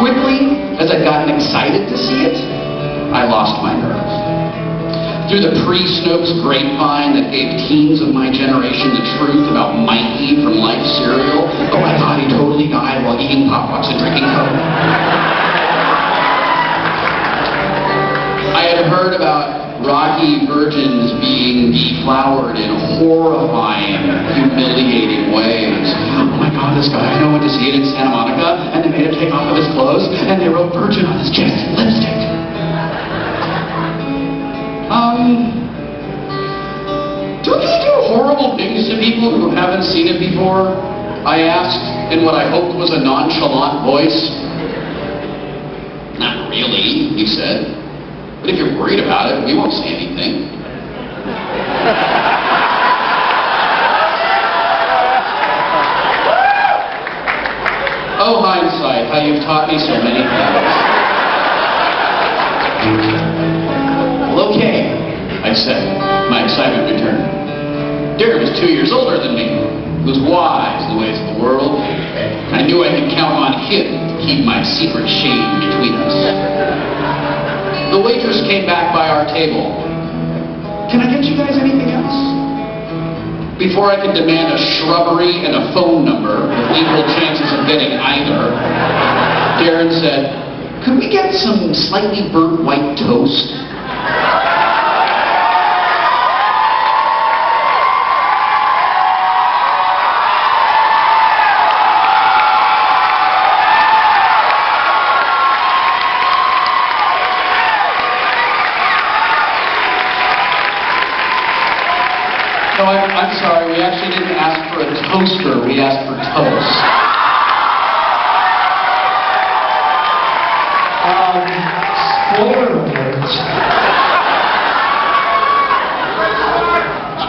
Quickly, as I'd gotten excited to see it, I lost my nerve. Through the pre-Snopes grapevine that gave teens of my generation the truth about Mikey from Life cereal, oh, I thought he totally died while eating Pop Rocks and drinking Coke. I had heard about rocky virgins being deflowered in horrifying, humiliating ways. Oh my God, this guy, I went to see it in Santa Monica, and they made him take off of his clothes, and they wrote virgin on his chest in lipstick. Don't you do horrible things to people who haven't seen it before? I asked in what I hoped was a nonchalant voice. Not really, he said. But if you're worried about it, we won't say anything. Oh, hindsight, how you've taught me so many things. Well, okay, I said, my excitement returned. Darren was 2 years older than me. He was wise in the ways of the world. I knew I could count on him to keep my secret shame between us. The waitress came back by our table. Can I get you guys anything else? Before I could demand a shrubbery and a phone number with equal chances of getting either, Darren said, could we get some slightly burnt white toast? No, I'm sorry, we actually didn't ask for a toaster, we asked for toast. Spoiler alert.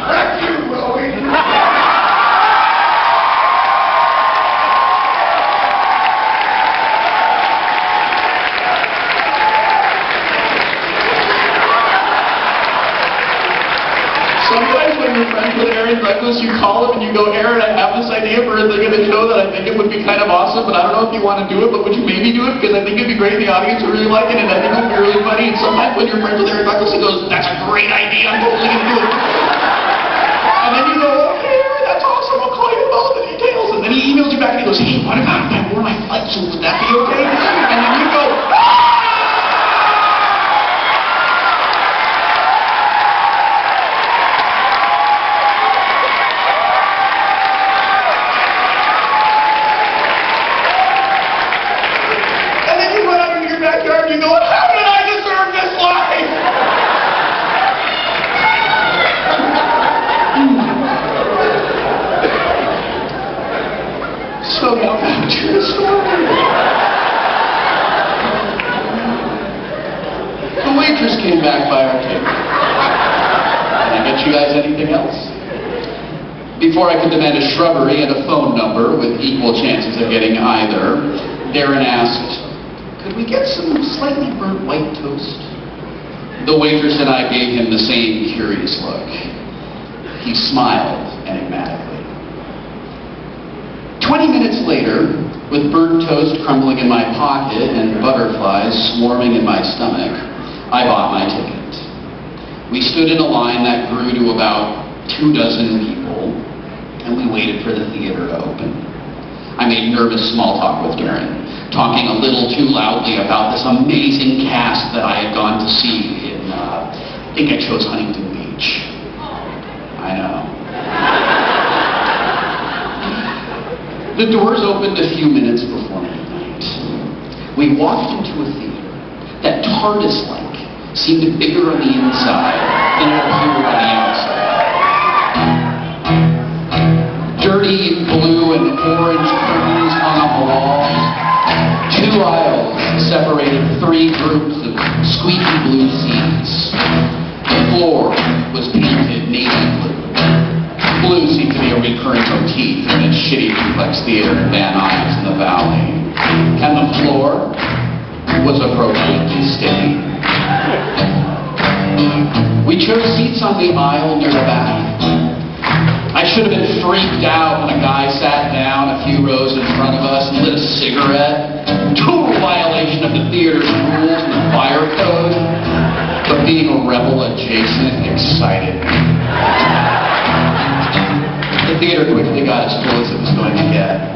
Thank you, Wil Wheaton. Sometimes when you're friends with Aaron Douglas, you call him and you go, Aaron, I have this idea for a thing in the show that I think it would be kind of awesome, but I don't know if you want to do it, but would you maybe do it? Because I think it'd be great, the audience would really like it, and I think it would be really funny. And sometimes when you're friends with Aaron Douglas, he goes, that's a great idea, I'm totally going to do it. And then you go, okay, Aaron, that's awesome, I'll call you with all the details. And then he emails you back and he goes, hey, what about if I wore my flight suit, would that be okay? And then you go, ah! You go, how did I deserve this life? So now back to the story. The waitress came back by our table. Can I get you guys anything else? Before I could demand a shrubbery and a phone number with equal chances of getting either, Darren asked, could we get some slightly burnt white toast? The waitress and I gave him the same curious look. He smiled enigmatically. 20 minutes later, with burnt toast crumbling in my pocket and butterflies swarming in my stomach, I bought my ticket. We stood in a line that grew to about 24 people, and we waited for the theater to open. I made nervous small talk with Darren, talking a little too loudly about this amazing cast that I had gone to see in, I think I chose Huntington Beach. I know. The doors opened a few minutes before midnight. We walked into a theater that TARDIS-like seemed bigger on the inside than it appeared on the outside. Dirty blue and orange curtains hung on the walls. 2 aisles separated 3 groups of squeaky blue seats. The floor was painted navy blue. Blue seemed to be a recurring motif in a shitty duplex theater in Van Nuys in the Valley. And the floor was appropriately sticky. We chose seats on the aisle near the back. I should have been freaked out when a guy sat down a few rows in front of us and lit a cigarette. Total violation. but being a rebel adjacent excited me. The theater quickly got as full as it was going to get.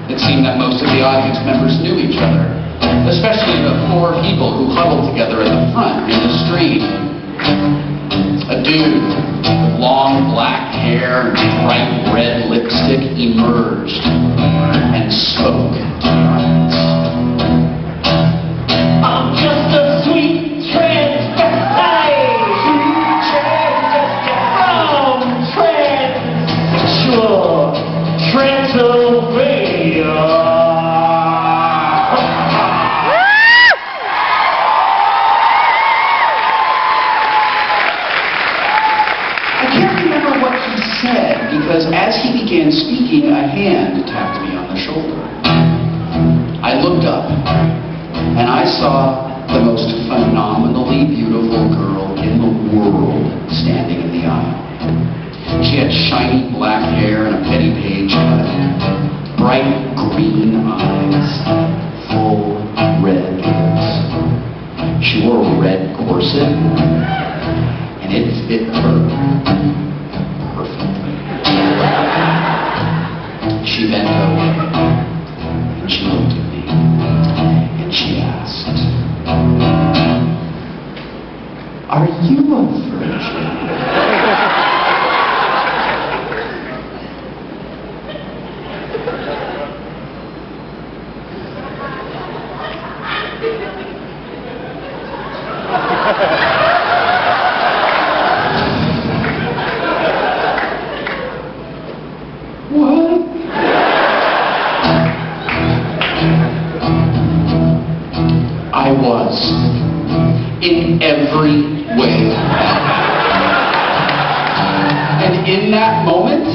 It seemed that most of the audience members knew each other, especially the four people who huddled together at the front in the stream. A dude with long black hair and bright red lipstick emerged and spoke to the audience. I'm just a sweet transvestite from transsexual Transylvania. Because as he began speaking, a hand tapped me on the shoulder. I looked up, and I saw the most phenomenally beautiful girl in the world standing in the aisle. She had shiny black hair and a Petty Page cut, bright green eyes, full red lips. She wore a red corset, and it fit her perfectly. She bent over, and she looked at me, and she asked, "Are you a virgin?" What? I was, in every way. And in that moment,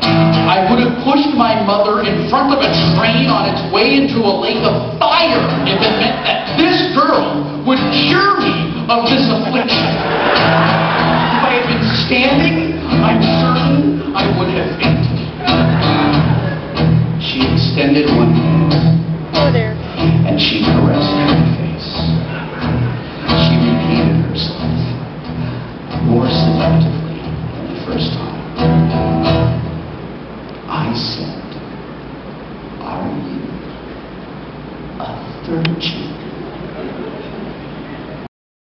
I would have pushed my mother in front of a train on its way into a lake of fire if it meant that this girl would cure me of this affliction. If I had been standing, I'm certain I would have fainted. She extended one hand, and she caressed my face. She repeated herself more seductively than the first time.